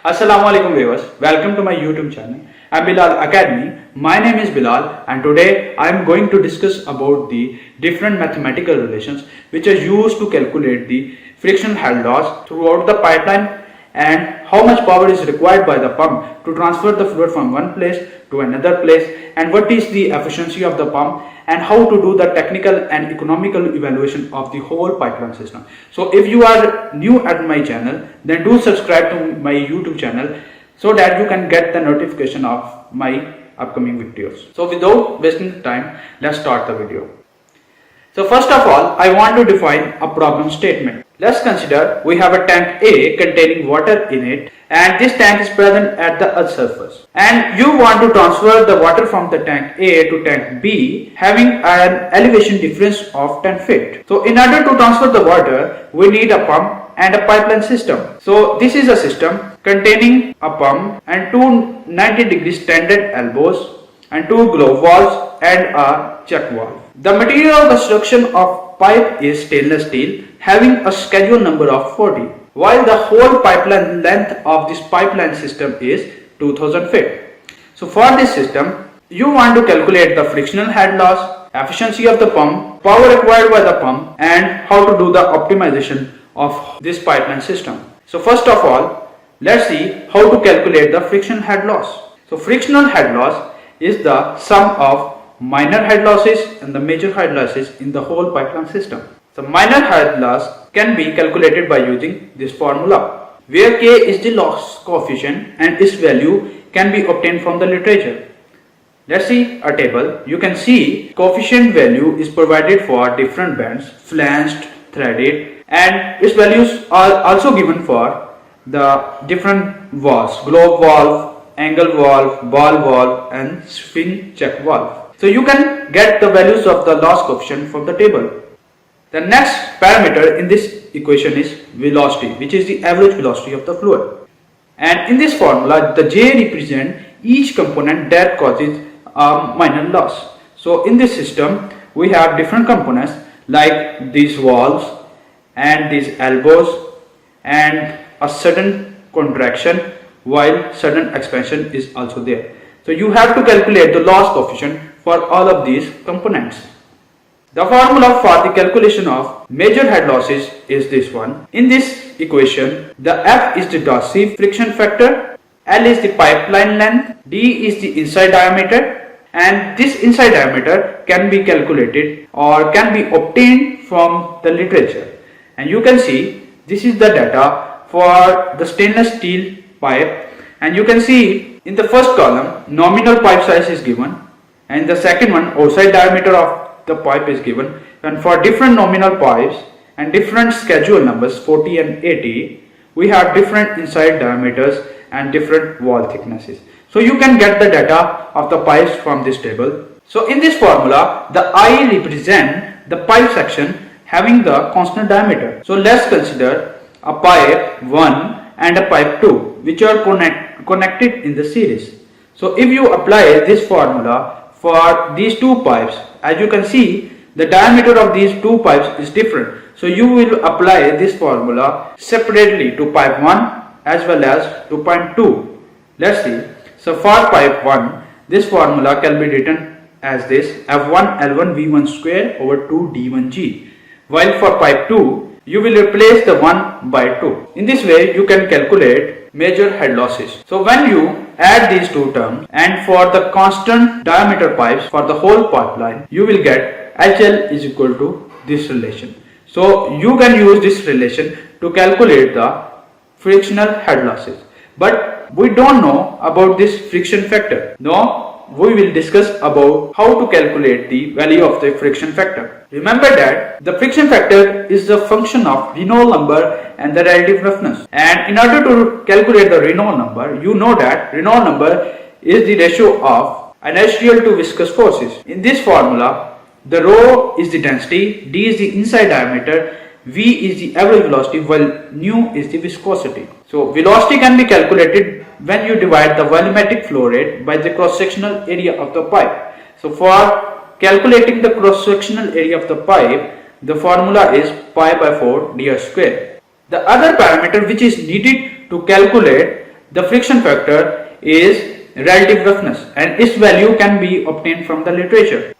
Assalamualaikum viewers, welcome to my YouTube channel. I'm Bilal Academy. My name is Bilal and today I'm going to discuss about the different mathematical relations which are used to calculate the frictional head loss throughout the pipeline and how much power is required by the pump to transfer the fluid from one place to another place, and what is the efficiency of the pump and how to do the technical and economical evaluation of the whole pipeline system. So if you are new at my channel, then do subscribe to my YouTube channel so that you can get the notification of my upcoming videos. So without wasting time, let's start the video. So first of all, I want to define a problem statement. Let's consider we have a tank A containing water in it, and this tank is present at the earth's surface, and you want to transfer the water from the tank A to tank B having an elevation difference of 10 feet. So in order to transfer the water, we need a pump and a pipeline system. So this is a system containing a pump and two 90-degree standard elbows and two globe valves and a check valve. The material of construction of pipe is stainless steel having a schedule number of 40, while the whole pipeline length of this pipeline system is 2000 feet. So for this system, you want to calculate the frictional head loss, efficiency of the pump, power required by the pump, and how to do the optimization of this pipeline system. So first of all, let's see how to calculate the frictional head loss. So frictional head loss is the sum of minor head losses and the major head losses in the whole pipeline system. The minor head loss can be calculated by using this formula, where K is the loss coefficient and its value can be obtained from the literature. Let's see a table. You can see coefficient value is provided for different bands, flanged, threaded, and its values are also given for the different valves, globe valve, angle valve, ball valve, and spin check valve. So you can get the values of the loss coefficient from the table. The next parameter in this equation is velocity, which is the average velocity of the fluid. And in this formula, the J represents each component that causes a minor loss. So in this system, we have different components like these valves and these elbows and a sudden contraction while sudden expansion is also there. So you have to calculate the loss coefficient for all of these components. The formula for the calculation of major head losses is this one. In this equation, the F is the Darcy friction factor, L is the pipeline length, D is the inside diameter, and this inside diameter can be calculated or can be obtained from the literature. And you can see this is the data for the stainless steel pipe, and you can see in the first column nominal pipe size is given, and the second one outside diameter of the pipe is given, and for different nominal pipes and different schedule numbers 40 and 80, we have different inside diameters and different wall thicknesses. So you can get the data of the pipes from this table. So in this formula, the I represent the pipe section having the constant diameter. So let's consider a pipe 1 and a pipe 2 which are connected in the series. So if you apply this formula for these two pipes, as you can see, the diameter of these two pipes is different. So you will apply this formula separately to pipe 1 as well as to pipe 2. Let's see. So for pipe 1, this formula can be written as this: F1 L1 V1 square over 2 D1G. While for pipe 2, you will replace the 1 by 2. In this way, you can calculate major head losses. So when you add these two terms, and for the constant diameter pipes for the whole pipeline, you will get HL is equal to this relation. So you can use this relation to calculate the frictional head losses. But we don't know about this friction factor. Now we will discuss about how to calculate the value of the friction factor. Remember that the friction factor is the function of Reynolds number and the relative roughness. And in order to calculate the Reynolds number, you know that Reynolds number is the ratio of inertial to viscous forces. In this formula, the rho is the density, d is the inside diameter, v is the average velocity, while nu is the viscosity. So velocity can be calculated when you divide the volumetric flow rate by the cross-sectional area of the pipe. So for calculating the cross-sectional area of the pipe, the formula is pi by 4 dr square. The other parameter which is needed to calculate The friction factor is relative roughness and its value can be obtained from the literature.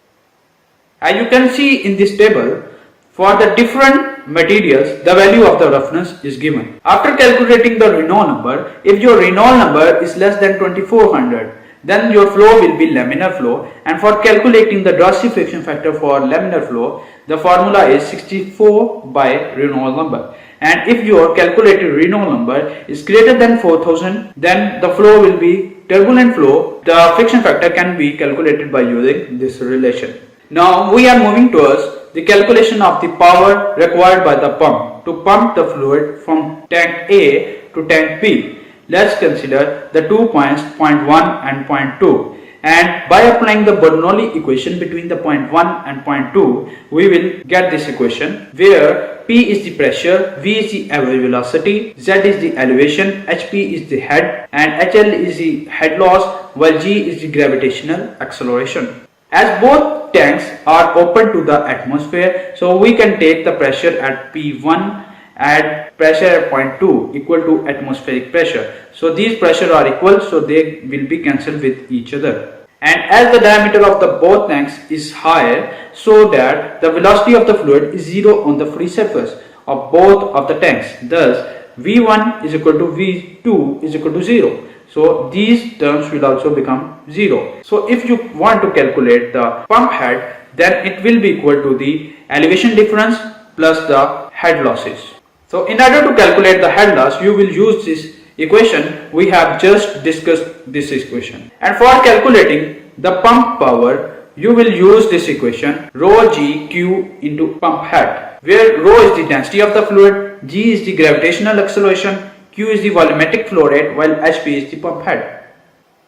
As you can see in this table, for the different materials, the value of the roughness is given. After calculating the Reynolds number, if your Reynolds number is less than 2400, then your flow will be laminar flow, and for calculating the drastic friction factor for laminar flow, the formula is 64 by Reynolds number. And if your calculated Reynolds number is greater than 4000, then the flow will be turbulent flow. The friction factor can be calculated by using this relation. Now we are moving towards the calculation of the power required by the pump to pump the fluid from tank A to tank B. Let's consider the 2 points, point 1 and point 2. And by applying the Bernoulli equation between the point 1 and point 2, we will get this equation where P is the pressure, V is the average velocity, Z is the elevation, HP is the head, and HL is the head loss, while G is the gravitational acceleration. As both tanks are open to the atmosphere, so we can take the pressure at P1 and pressure at point 2 equal to atmospheric pressure. So these pressure are equal, so they will be cancelled with each other. And as the diameter of the both tanks is higher, so that the velocity of the fluid is 0 on the free surface of both of the tanks. Thus V1 is equal to V2 is equal to 0. So these terms will also become 0. So if you want to calculate the pump head, then it will be equal to the elevation difference plus the head losses. So in order to calculate the head loss, you will use this equation. We have just discussed this equation. And for calculating the pump power, you will use this equation rho G Q into pump head, where rho is the density of the fluid, G is the gravitational acceleration, Q is the volumetric flow rate, while HP is the pump head.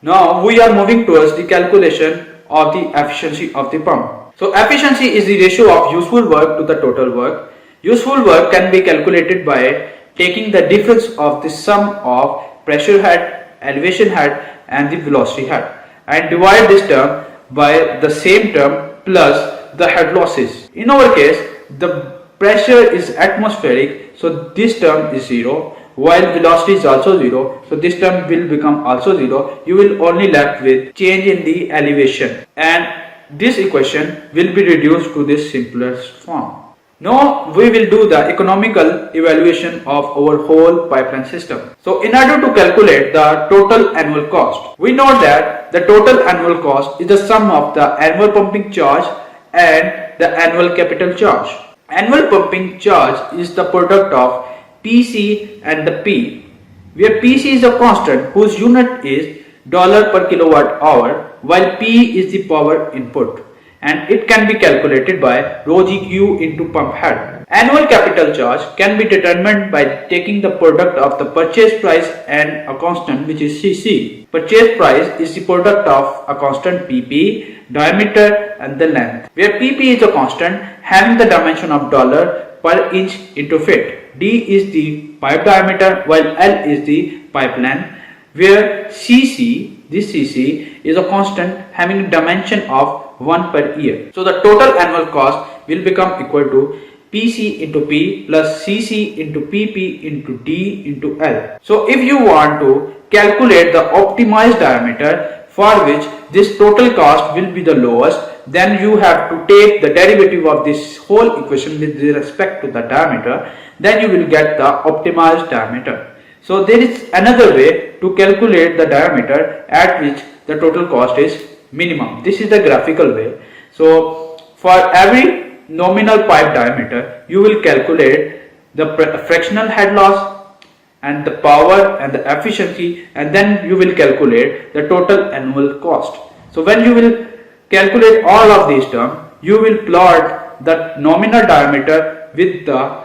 Now we are moving towards the calculation of the efficiency of the pump. So efficiency is the ratio of useful work to the total work. Useful work can be calculated by taking the difference of the sum of pressure head, elevation head and the velocity head, and divide this term by the same term plus the head losses. In our case, the pressure is atmospheric, so this term is 0, while velocity is also 0, so this term will become also 0. You will only left with change in the elevation, and this equation will be reduced to this simplest form. Now we will do the economical evaluation of our whole pipeline system. So in order to calculate the total annual cost, we know that the total annual cost is the sum of the annual pumping charge and the annual capital charge. Annual pumping charge is the product of PC and the P, where PC is a constant whose unit is dollar per kilowatt hour, while P is the power input, and it can be calculated by rho GQ into pump head. Annual capital charge can be determined by taking the product of the purchase price and a constant, which is CC. Purchase price is the product of a constant PP, diameter and the length, where PP is a constant having the dimension of dollar per inch into feet. D is the pipe diameter, while L is the pipe length, where CC, this CC is a constant having a dimension of 1 per year. So the total annual cost will become equal to PC into P plus CC into PP into D into L. So if you want to calculate the optimized diameter for which this total cost will be the lowest, then you have to take the derivative of this whole equation with respect to the diameter, then you will get the optimized diameter. So there is another way to calculate the diameter at which the total cost is minimum. This is the graphical way. So for every nominal pipe diameter, you will calculate the frictional head loss and the power and the efficiency, and then you will calculate the total annual cost. So when you will calculate all of these terms, you will plot the nominal diameter with the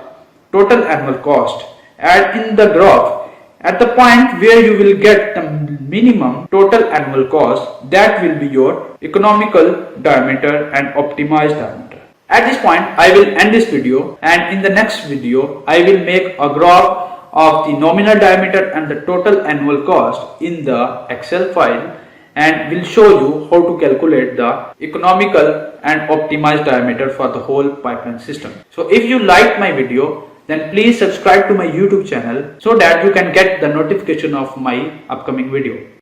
total annual cost, and in the graph at the point where you will get the minimum total annual cost, that will be your economical diameter and optimized diameter. At this point I will end this video, and in the next video I will make a graph of the nominal diameter and the total annual cost in the Excel file, and will show you how to calculate the economical and optimized diameter for the whole pipeline system. So if you liked my video, then please subscribe to my YouTube channel so that you can get the notification of my upcoming video.